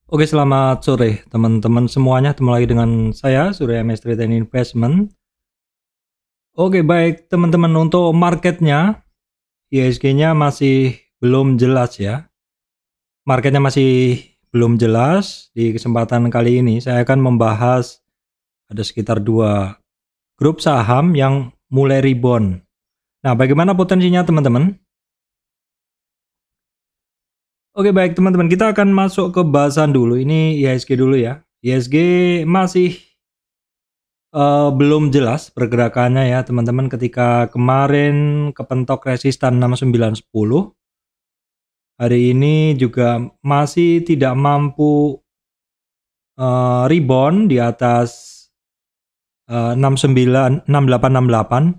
Oke, selamat sore teman-teman semuanya. Ketemu lagi dengan saya, Surya MS Trade and Investment. Oke, baik teman-teman, untuk marketnya, IHSG-nya masih belum jelas ya. Marketnya masih belum jelas. Di kesempatan kali ini saya akan membahas ada sekitar 2 grup saham yang mulai rebound. Nah, bagaimana potensinya teman-teman? Oke, baik teman-teman, kita akan masuk ke bahasan dulu. Ini IHSG dulu ya. IHSG masih belum jelas pergerakannya ya teman-teman, ketika kemarin kepentok resistan 6910. Hari ini juga masih tidak mampu rebound di atas 6868,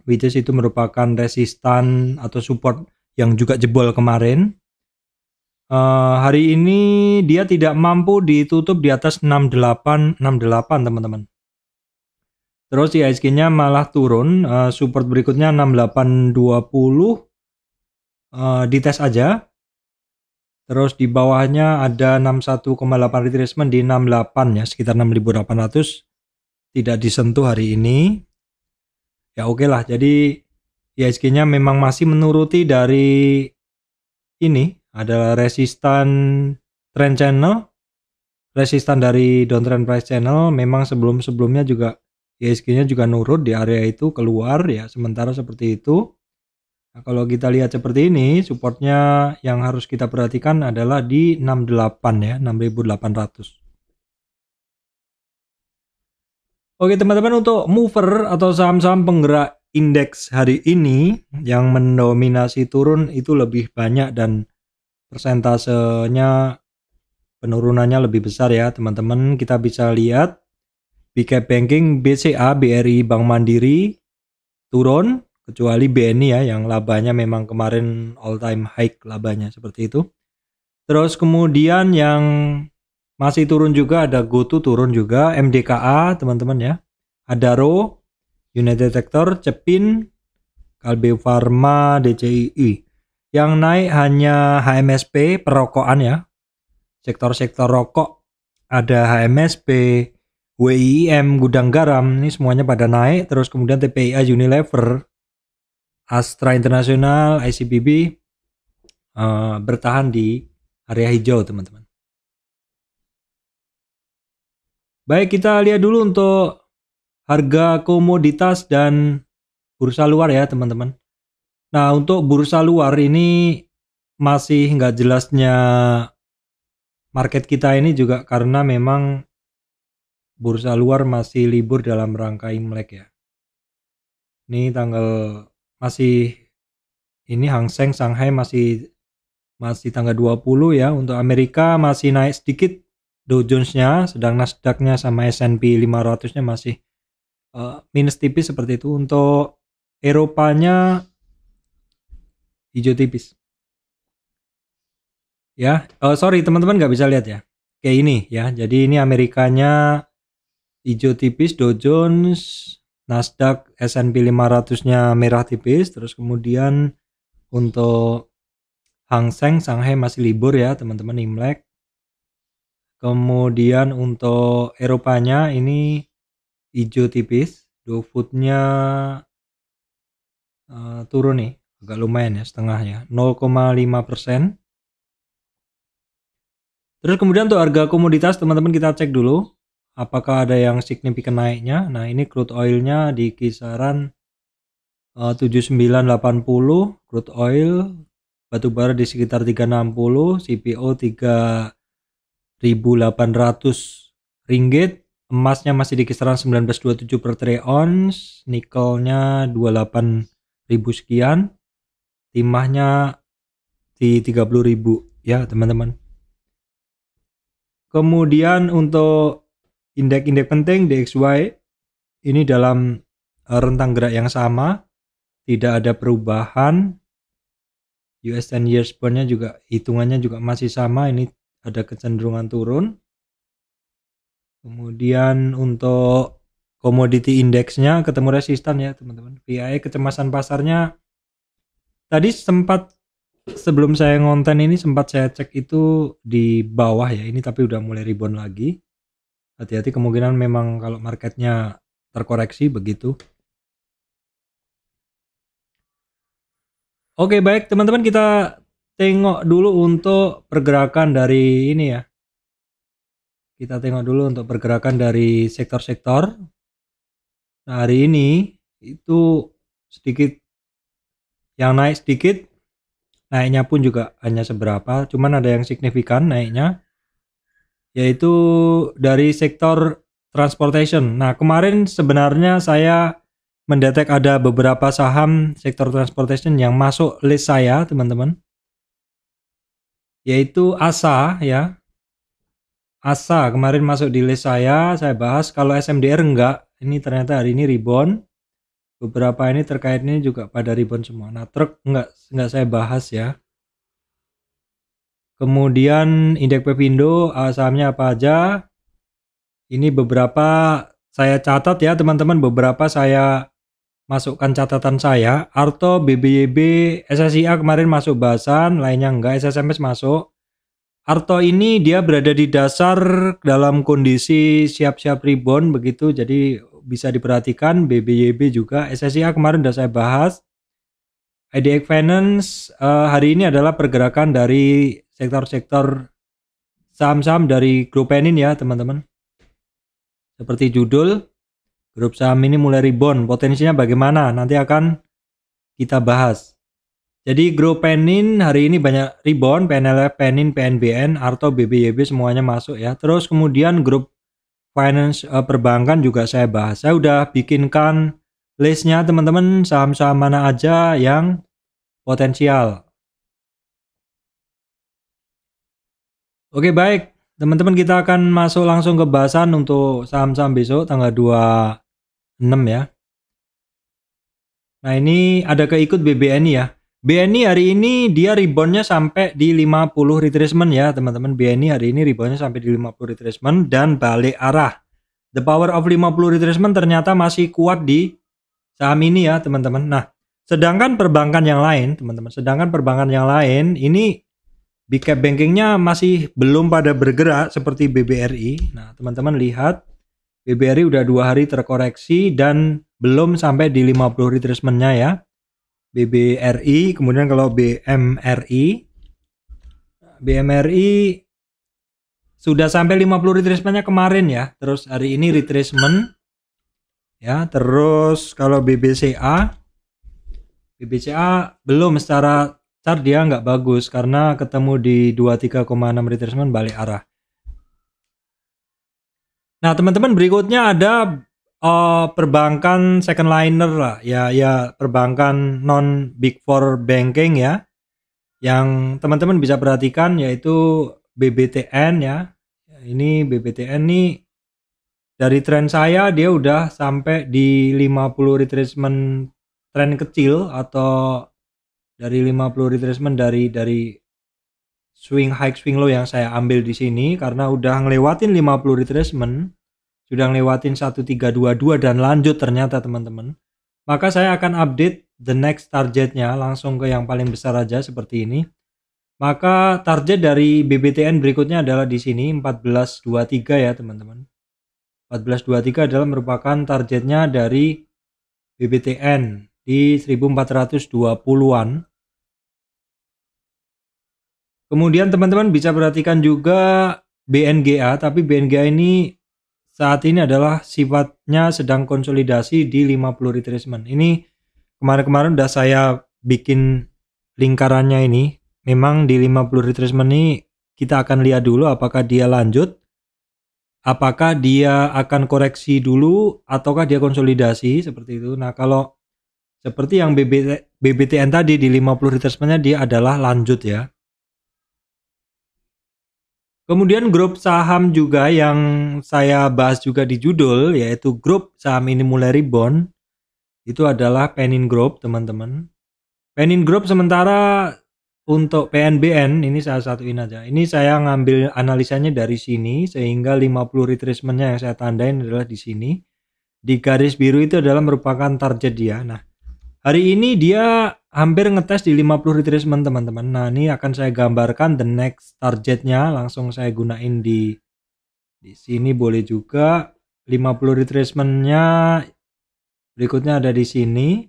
which is itu merupakan resistan atau support yang juga jebol kemarin. Hari ini dia tidak mampu ditutup di atas 6868 teman-teman. Terus IHSG-nya malah turun, support berikutnya 6820 dites aja. Terus di bawahnya ada 61,8 retracement di 68 ya, sekitar 6800, tidak disentuh hari ini. Ya oke lah, jadi IHSG-nya memang masih menuruti dari ini, adalah resistan trend channel, resistan dari downtrend price channel. Memang sebelum-sebelumnya juga IHSG-nya juga nurut di area itu, keluar ya, sementara seperti itu. Nah, kalau kita lihat seperti ini, supportnya yang harus kita perhatikan adalah di 68 ya, 6800. Oke teman-teman, untuk mover atau saham-saham penggerak indeks hari ini yang mendominasi turun itu lebih banyak dan persentasenya penurunannya lebih besar ya teman-teman. Kita bisa lihat Big Cap Banking, BCA, BRI, Bank Mandiri turun, kecuali BNI ya, yang labanya memang kemarin all time high labanya seperti itu. Terus kemudian yang masih turun juga ada GoTo turun juga, MDKA teman-teman ya, Adaro, United Sector, Cepin, Kalbe Farma, DCII. Yang naik hanya HMSP, perrokoan ya, sektor-sektor rokok, ada HMSP, WIM, Gudang Garam, ini semuanya pada naik. Terus kemudian TPIA, Unilever, Astra International, ICBP bertahan di area hijau teman-teman. Baik, kita lihat dulu untuk harga komoditas dan bursa luar ya teman-teman. Nah, untuk bursa luar ini masih nggak jelasnya market kita ini juga karena memang bursa luar masih libur dalam rangka Imlek ya. Ini tanggal masih ini Hang Seng Shanghai masih tanggal 20 ya. Untuk Amerika masih naik sedikit Dow Jones-nya, sedang Nasdaq-nya sama S&P 500-nya masih minus tipis seperti itu. Untuk Eropanya hijau tipis. Ya, sorry teman-teman nggak bisa lihat ya. Kayak ini ya. Jadi ini Amerikanya hijau tipis, Dow Jones, Nasdaq, S&P 500-nya merah tipis. Terus kemudian untuk Hang Seng Shanghai masih libur ya teman-teman, Imlek. Kemudian untuk Eropanya ini hijau tipis, Dow Food-nya turun nih, agak lumayan ya, setengahnya 0,5%. Terus kemudian untuk harga komoditas teman-teman kita cek dulu apakah ada yang signifikan naiknya. Nah, ini crude oilnya di kisaran 7980 crude oil, batu bara di sekitar 360, CPO 3.800 ringgit, emasnya masih di kisaran 1927 per troy ounce, nikelnya 28.000 sekian, timahnya di 30.000 ya teman-teman. Kemudian untuk indeks-indeks penting DXY ini dalam rentang gerak yang sama, tidak ada perubahan. US 10 years bond-nya juga hitungannya juga masih sama, ini ada kecenderungan turun. Kemudian untuk commodity index-nya ketemu resistan ya teman-teman. VIX kecemasan pasarnya tadi sempat sebelum saya ngonten ini sempat saya cek itu di bawah ya, ini tapi udah mulai rebound lagi. Hati-hati, kemungkinan memang kalau marketnya terkoreksi begitu. Oke, baik teman-teman, kita tengok dulu untuk pergerakan dari ini ya. Kita tengok dulu untuk pergerakan dari sektor-sektor. Nah, hari ini itu sedikit yang naik sedikit, naiknya pun juga hanya seberapa, cuman ada yang signifikan naiknya, yaitu dari sektor transportation. Nah, kemarin sebenarnya saya mendetek ada beberapa saham sektor transportation yang masuk list saya, teman-teman. Yaitu ASA ya. ASA kemarin masuk di list saya bahas. Kalau SMDR enggak, ini ternyata hari ini rebound. Beberapa ini terkait ini juga pada rebound semua. Nah, truk enggak saya bahas ya. Kemudian indeks Pepindo, sahamnya apa aja? Ini beberapa saya catat ya, teman-teman. Beberapa saya masukkan catatan saya. Arto, BBYB, SSIA kemarin masuk bahasan, lainnya enggak. SSMS masuk. Arto ini dia berada di dasar dalam kondisi siap-siap rebound begitu, jadi bisa diperhatikan. BBYB juga, SSIA kemarin sudah saya bahas. IDX Finance hari ini adalah pergerakan dari sektor-sektor saham-saham dari grup Penin ya, teman-teman. Seperti judul, grup saham ini mulai rebound, potensinya bagaimana? Nanti akan kita bahas. Jadi grup Penin hari ini banyak rebound, PNLF, Penin, PNBN, Arto, BBYB semuanya masuk ya. Terus kemudian grup finance perbankan juga saya bahas. Saya udah bikinkan listnya, teman-teman, saham-saham mana aja yang potensial. Oke, baik. Teman-teman, kita akan masuk langsung ke bahasan untuk saham-saham besok tanggal 26 ya. Nah, ini ada keikut BBNI ya. BNI hari ini dia reboundnya sampai di 50 retracement ya, teman-teman. BNI hari ini reboundnya sampai di 50 retracement dan balik arah. The power of 50 retracement ternyata masih kuat di saham ini ya, teman-teman. Nah, sedangkan perbankan yang lain, teman-teman, ini big cap bankingnya masih belum pada bergerak seperti BBRI. Nah, teman-teman lihat BBRI udah 2 hari terkoreksi dan belum sampai di 50 retracement-nya ya. BBRI, kemudian kalau BMRI sudah sampai 50 retracement-nya kemarin ya. Terus hari ini retracement ya. Terus kalau BBCA belum, secara chart dia nggak bagus karena ketemu di 23,6 retracement balik arah. Nah, teman-teman, berikutnya ada perbankan second liner lah ya, perbankan non big four banking ya, yang teman-teman bisa perhatikan yaitu BBTN ya. Ini BBTN nih dari tren saya dia udah sampai di 50 retracement tren kecil, atau dari 50 retracement dari swing high swing low yang saya ambil di sini, karena udah ngelewatin 50 retracement, sudah ngelewatin 1322 dan lanjut ternyata, teman-teman. Maka saya akan update the next targetnya langsung ke yang paling besar aja seperti ini. Maka target dari BBTN berikutnya adalah di sini 1423 ya, teman-teman. 1423 adalah merupakan targetnya dari BBTN di 1420-an. Kemudian teman-teman bisa perhatikan juga BNGA, tapi BNGA ini saat ini adalah sifatnya sedang konsolidasi di 50 retracement. Ini kemarin-kemarin udah saya bikin lingkarannya ini. Memang di 50 retracement ini kita akan lihat dulu apakah dia lanjut, apakah dia akan koreksi dulu, ataukah dia konsolidasi seperti itu. Nah, kalau seperti yang BBTN tadi di 50 retracement-nya dia adalah lanjut ya. Kemudian grup saham juga yang saya bahas juga di judul, yaitu grup saham ini mulai rebound, itu adalah Penin Group, teman-teman. Penin Group sementara untuk PNBN ini saya satuin aja. Ini saya ngambil analisanya dari sini, sehingga 50 retracement-nya yang saya tandain adalah di sini. Di garis biru itu adalah merupakan target dia. Nah, hari ini dia hampir ngetes di 50 retracement teman-teman. Nah, ini akan saya gambarkan the next targetnya, langsung saya gunain di sini boleh juga. 50 retracementnya berikutnya ada di sini.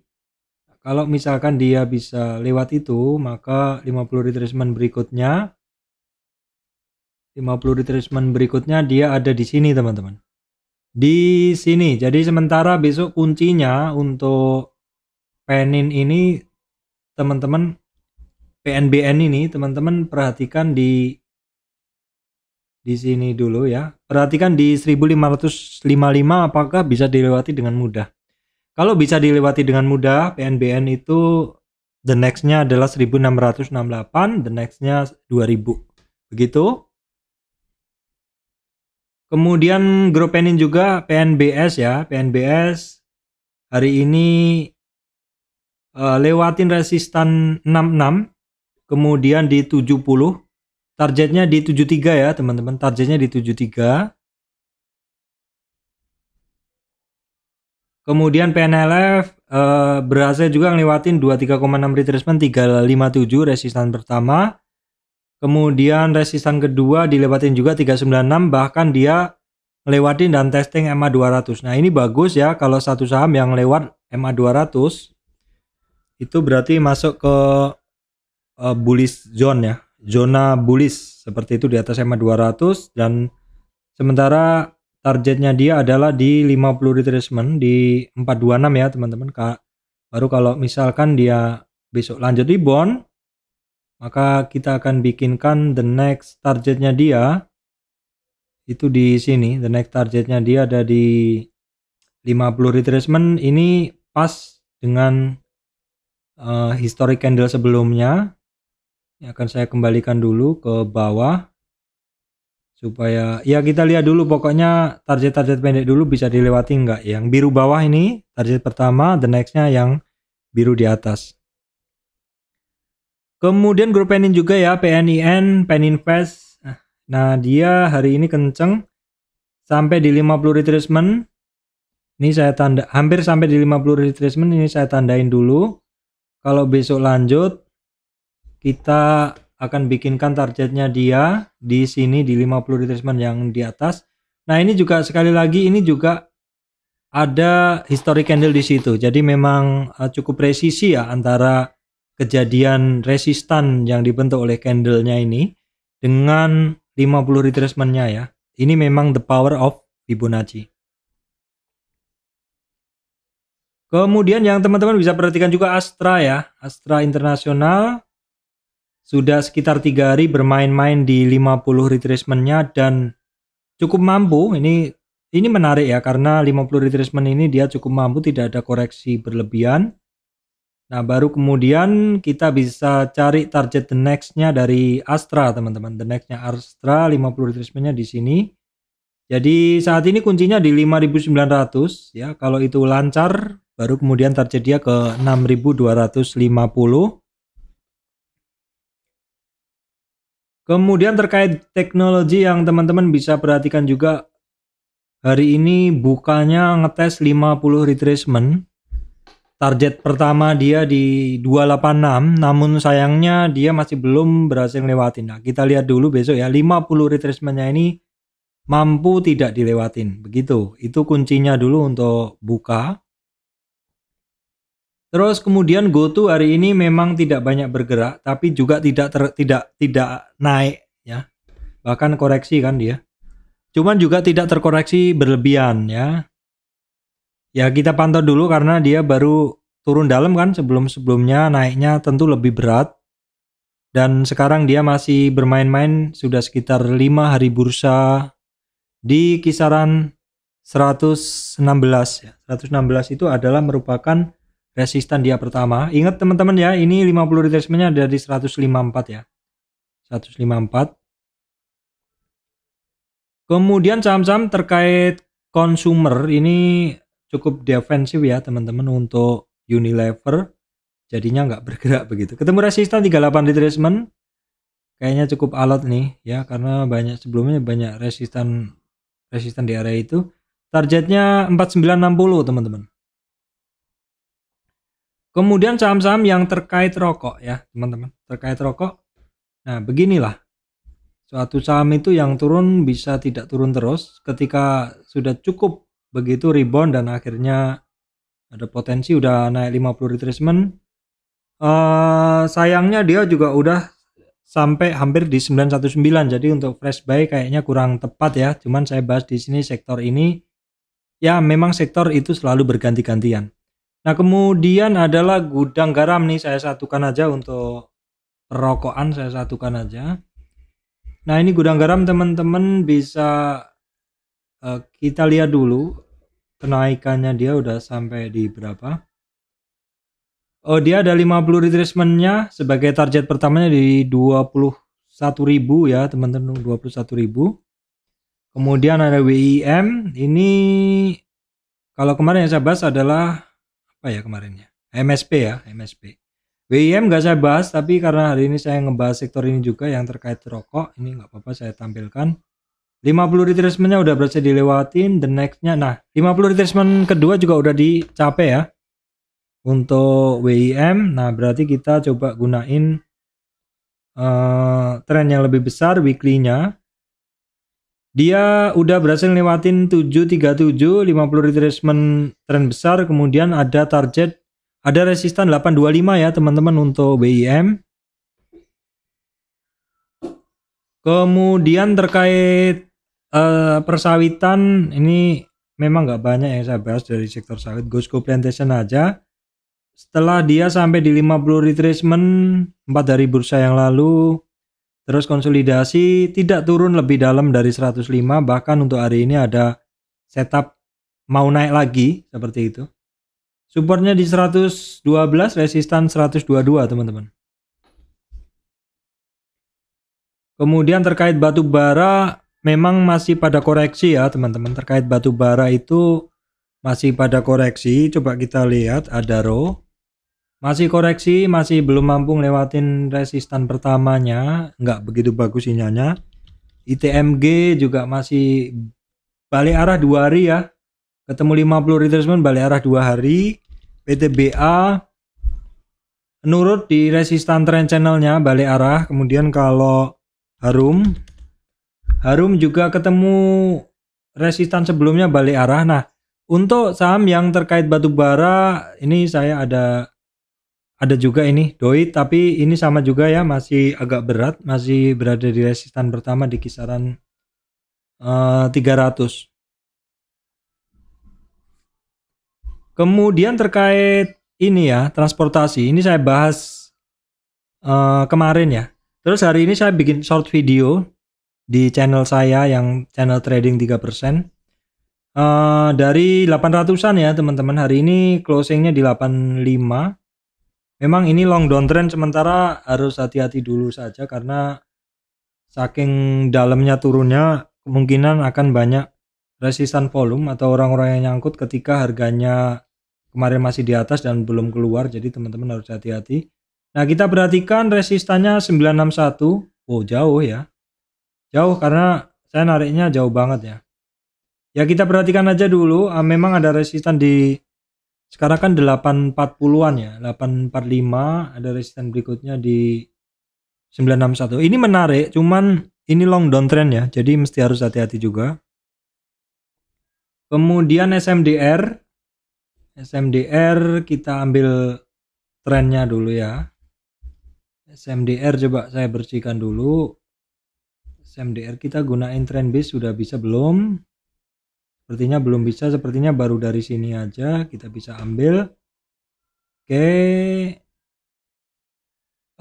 Kalau misalkan dia bisa lewat itu, maka 50 retracement berikutnya dia ada di sini teman-teman. Di sini. Jadi sementara besok kuncinya untuk penin ini teman-teman, PNBN ini teman-teman perhatikan di sini dulu ya. Perhatikan di 1555 apakah bisa dilewati dengan mudah. Kalau bisa dilewati dengan mudah, PNBN itu the next-nya adalah 1668, the next-nya 2000. Begitu. Kemudian grup penin juga PNBS ya. PNBS hari ini lewatin resistan 66, kemudian di 70, targetnya di 73 ya teman-teman, targetnya di 73. Kemudian PNLF berhasil juga ngelewatin 23,6 retracement 357 resistan pertama. Kemudian resistan kedua dilewatin juga 396, bahkan dia ngelewatin dan testing MA 200. Nah, ini bagus ya kalau satu saham yang lewat MA 200 itu berarti masuk ke bullish zone ya. Zona bullish seperti itu di atas MA 200, dan sementara targetnya dia adalah di 50 retracement di 426 ya teman-teman. Baru kalau misalkan dia besok lanjut rebound, maka kita akan bikinkan the next targetnya dia itu di sini. The next targetnya dia ada di 50 retracement. Ini pas dengan historic candle sebelumnya. Ini akan saya kembalikan dulu ke bawah supaya ya kita lihat dulu, pokoknya target-target pendek dulu bisa dilewati enggak. Yang biru bawah ini target pertama, the nextnya yang biru di atas. Kemudian grup penin juga ya, PNIN, Peninvest. Nah, dia hari ini kenceng sampai di 50 retracement. Ini saya tanda hampir sampai di 50 retracement, ini saya tandain dulu. Kalau besok lanjut, kita akan bikinkan targetnya dia di sini di 50 retracement yang di atas. Nah, ini juga sekali lagi ini juga ada historic candle di situ. Jadi memang cukup presisi ya antara kejadian resistan yang dibentuk oleh candlenya ini dengan 50 retracementnya ya. Ini memang the power of Fibonacci. Kemudian yang teman-teman bisa perhatikan juga Astra ya. Astra Internasional sudah sekitar 3 hari bermain-main di 50 retracementnya dan cukup mampu. Ini menarik ya, karena 50 retracement ini dia cukup mampu, tidak ada koreksi berlebihan. Nah, baru kemudian kita bisa cari target the next-nya dari Astra teman-teman. The next-nya Astra 50 retracementnya di sini. Jadi saat ini kuncinya di 5.900 ya. Kalau itu lancar, baru kemudian target dia ke 6.250. Kemudian terkait teknologi yang teman-teman bisa perhatikan juga, hari ini bukanya ngetes 50 retracement. Target pertama dia di 286, namun sayangnya dia masih belum berhasil lewatin. Nah, kita lihat dulu besok ya, 50 retracementnya ini mampu tidak dilewatin. Begitu, itu kuncinya dulu untuk buka. Terus kemudian GoTo hari ini memang tidak banyak bergerak, tapi juga tidak naik ya. Bahkan koreksi kan dia. Cuman juga tidak terkoreksi berlebihan ya. Ya kita pantau dulu karena dia baru turun dalam kan, sebelumnya naiknya tentu lebih berat. Dan sekarang dia masih bermain-main sudah sekitar 5 hari bursa di kisaran 116 ya. 116 itu adalah merupakan resistan dia pertama. Ingat teman-teman ya, ini 50 retracementnya ada di 154 ya. 154. Kemudian saham-saham terkait consumer ini cukup defensif ya teman-teman. Untuk Unilever jadinya nggak bergerak begitu. Ketemu resistan 38 retracement. Kayaknya cukup alot nih ya, karena sebelumnya banyak resistan di area itu. Targetnya 4960 teman-teman. Kemudian saham-saham yang terkait rokok ya teman-teman, terkait rokok. Nah beginilah, suatu saham itu yang turun bisa tidak turun terus, ketika sudah cukup begitu rebound dan akhirnya ada potensi udah naik 50 retracement. Sayangnya dia juga udah sampai hampir di 919, jadi untuk fresh buy kayaknya kurang tepat ya. Cuman saya bahas di sini sektor ini ya, memang sektor itu selalu berganti-gantian. Nah kemudian adalah gudang garam nih, saya satukan aja untuk perrokokan, saya satukan aja. Nah ini gudang garam teman-teman bisa kita lihat dulu kenaikannya, dia udah sampai di berapa. Oh dia ada 50 retracement-nya, sebagai target pertamanya di 21.000 ya teman-teman, 21.000. Kemudian ada WIM, ini kalau kemarin yang saya bahas adalah apa ya kemarinnya, MSP ya, MSP. WIM nggak saya bahas, tapi karena hari ini saya ngebahas sektor ini juga yang terkait rokok, ini nggak apa-apa saya tampilkan. 50 retracement-nya udah berhasil dilewatin, the next-nya, nah 50 retracement kedua juga udah dicapai ya untuk WIM. Nah berarti kita coba gunain tren yang lebih besar, weekly-nya. Dia udah berhasil lewatin 737, 50 retracement tren besar, kemudian ada target, ada resistan 825 ya teman-teman untuk WIM. Kemudian terkait persawitan, ini memang nggak banyak yang saya bahas dari sektor sawit, Gosco Plantation aja. Setelah dia sampai di 50 retracement 4 dari bursa yang lalu, terus konsolidasi, tidak turun lebih dalam dari 105, bahkan untuk hari ini ada setup mau naik lagi seperti itu. Supportnya di 112, resistan 122 teman-teman. Kemudian terkait batu bara memang masih pada koreksi ya teman-teman. Terkait batu bara itu masih pada koreksi. Coba kita lihat Adaro. Masih koreksi, masih belum mampu lewatin resistan pertamanya, nggak begitu bagus sinyalnya. ITMG juga masih balik arah 2 hari ya, ketemu 50 retracement balik arah 2 hari. PTBA nurut di resistan trend channelnya, balik arah. Kemudian kalau Harum juga ketemu resistan sebelumnya, balik arah. Nah untuk saham yang terkait batu bara ini saya ada juga ini Doit, tapi ini sama juga ya, masih agak berat, masih berada di resistan pertama di kisaran 300. Kemudian terkait ini ya, transportasi, ini saya bahas kemarin ya. Terus hari ini saya bikin short video di channel saya yang channel trading 3%. Dari 800-an ya teman-teman, hari ini closingnya di 85. Memang ini long downtrend sementara, harus hati-hati dulu saja karena saking dalamnya turunnya kemungkinan akan banyak resistan volume atau orang-orang yang nyangkut ketika harganya kemarin masih di atas dan belum keluar, jadi teman-teman harus hati-hati. Nah kita perhatikan resistannya 961, oh jauh ya, jauh karena saya nariknya jauh banget ya. Ya kita perhatikan aja dulu, memang ada resistan di sekarang kan 840-an ya, 845, ada resistan berikutnya di 961. Ini menarik, cuman ini long downtrend ya, jadi mesti harus hati-hati juga. Kemudian SMDR kita ambil trennya dulu ya. SMDR coba saya bersihkan dulu. SMDR kita gunain trend base, sudah bisa belum? Sepertinya belum bisa, sepertinya baru dari sini aja kita bisa ambil. Oke.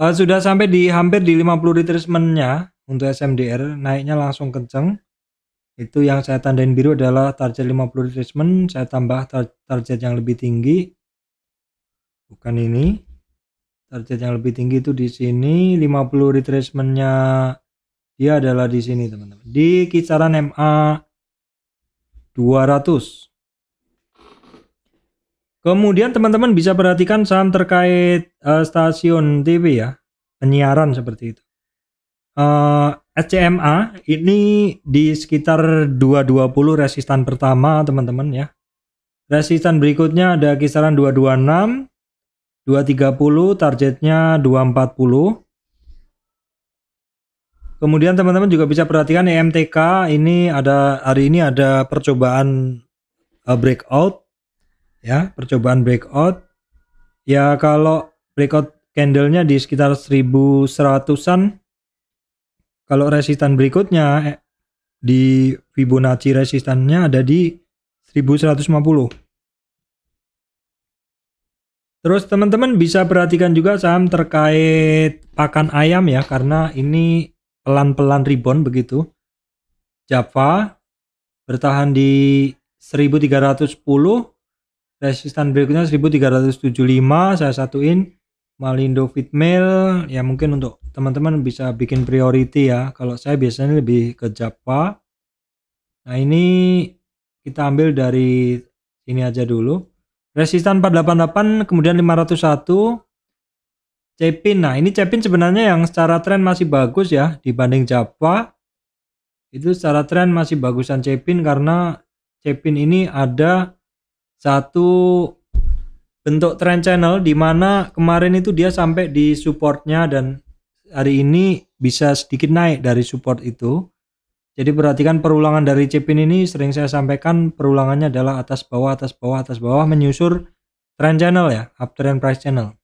Sudah sampai di hampir di 50 retracement-nya untuk SMDR, naiknya langsung kenceng. Itu yang saya tandain biru adalah target 50 retracement, saya tambah target yang lebih tinggi. Bukan ini. Target yang lebih tinggi itu di sini, 50 retracement-nya dia adalah di sini teman-teman. Di kisaran MA 200. Kemudian teman-teman bisa perhatikan saham terkait stasiun TV ya, penyiaran seperti itu. SCMA ini di sekitar 220 resistan pertama teman-teman ya. Resistan berikutnya ada kisaran 226, 230, targetnya 240. Kemudian teman-teman juga bisa perhatikan EMTK ini hari ini ada percobaan breakout ya, percobaan breakout. Ya kalau breakout candlenya di sekitar 1100-an. Kalau resistan berikutnya di Fibonacci resistannya ada di 1150. Terus teman-teman bisa perhatikan juga saham terkait pakan ayam ya, karena ini pelan-pelan rebound begitu. Java bertahan di 1310, resistan berikutnya 1375, saya satuin. Malindo Fitmail ya, mungkin untuk teman-teman bisa bikin priority ya. Kalau saya biasanya lebih ke Java. Nah ini kita ambil dari sini aja dulu. Resistan 488, kemudian 501. Cepin, nah ini Cepin sebenarnya yang secara tren masih bagus ya dibanding Java. Itu secara tren masih bagusan Cepin karena Cepin ini ada satu bentuk trend channel di mana kemarin itu dia sampai di supportnya dan hari ini bisa sedikit naik dari support itu. Jadi perhatikan perulangan dari Cepin ini, sering saya sampaikan perulangannya adalah atas bawah, atas bawah, atas bawah, menyusur trend channel ya, uptrend price channel.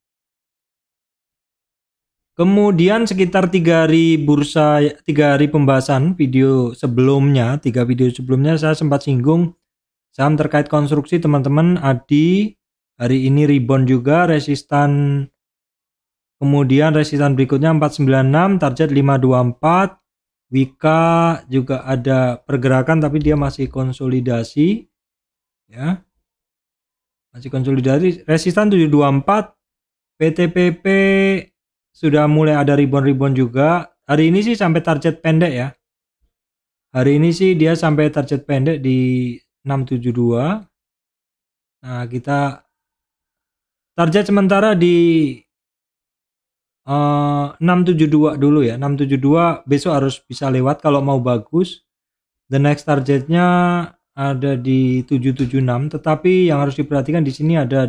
Kemudian sekitar 3 hari pembahasan video sebelumnya, 3 video sebelumnya saya sempat singgung saham terkait konstruksi teman-teman. ADI hari ini rebound juga, resistan kemudian resistan berikutnya 496, target 524. Wika juga ada pergerakan tapi dia masih konsolidasi ya. Masih konsolidasi, resistan 724. PTPP sudah mulai ada rebound juga. Hari ini sih sampai target pendek ya. Hari ini sih dia sampai target pendek di 672. Nah, kita target sementara di 672 dulu ya. 672 besok harus bisa lewat kalau mau bagus. The next targetnya ada di 776. Tetapi yang harus diperhatikan di sini ada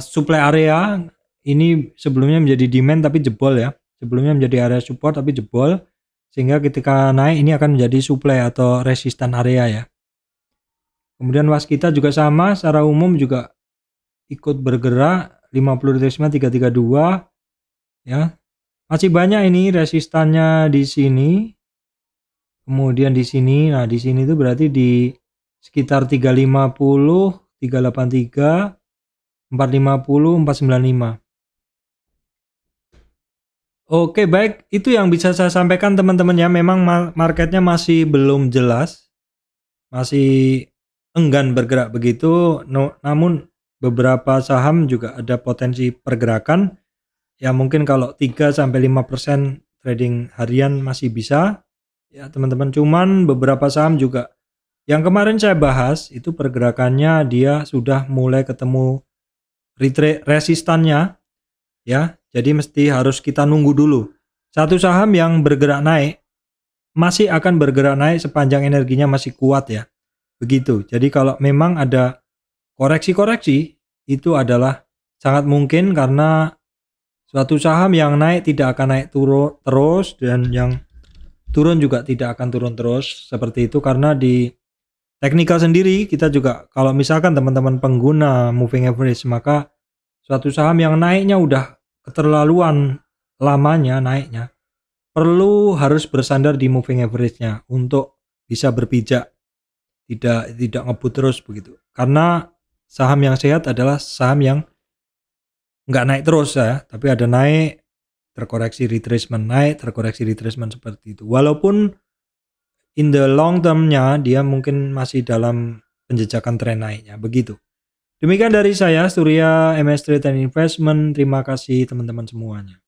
supply area. Ini sebelumnya menjadi demand tapi jebol ya. Sebelumnya menjadi area support tapi jebol. Sehingga ketika naik ini akan menjadi supply atau resistan area ya. Kemudian waskita juga sama, secara umum juga ikut bergerak 50 retracement 332 ya. Masih banyak ini resistannya di sini. Kemudian di sini, nah di sini itu berarti di sekitar 350, 383, 450, 495. Oke, baik, itu yang bisa saya sampaikan teman-teman ya. Memang marketnya masih belum jelas, masih enggan bergerak begitu. Namun beberapa saham juga ada potensi pergerakan. Ya mungkin kalau 3-5% trading harian masih bisa. Ya teman-teman, cuman beberapa saham juga yang kemarin saya bahas itu pergerakannya dia sudah mulai ketemu resistannya ya. Jadi mesti harus kita nunggu dulu. Satu saham yang bergerak naik masih akan bergerak naik sepanjang energinya masih kuat ya. Begitu. Jadi kalau memang ada koreksi-koreksi itu adalah sangat mungkin karena suatu saham yang naik tidak akan naik turun terus dan yang turun juga tidak akan turun terus seperti itu. Karena di teknikal sendiri kita juga kalau misalkan teman-teman pengguna moving average, maka suatu saham yang naiknya udah keterlaluan lamanya naiknya, harus bersandar di moving average-nya untuk bisa berpijak, tidak ngebut terus begitu. Karena saham yang sehat adalah saham yang nggak naik terus ya, tapi ada naik, terkoreksi retracement, naik, terkoreksi retracement seperti itu. Walaupun in the long term-nya dia mungkin masih dalam penjejakan tren naiknya begitu. Demikian dari saya, Surya MS Trade and Investment. Terima kasih teman-teman semuanya.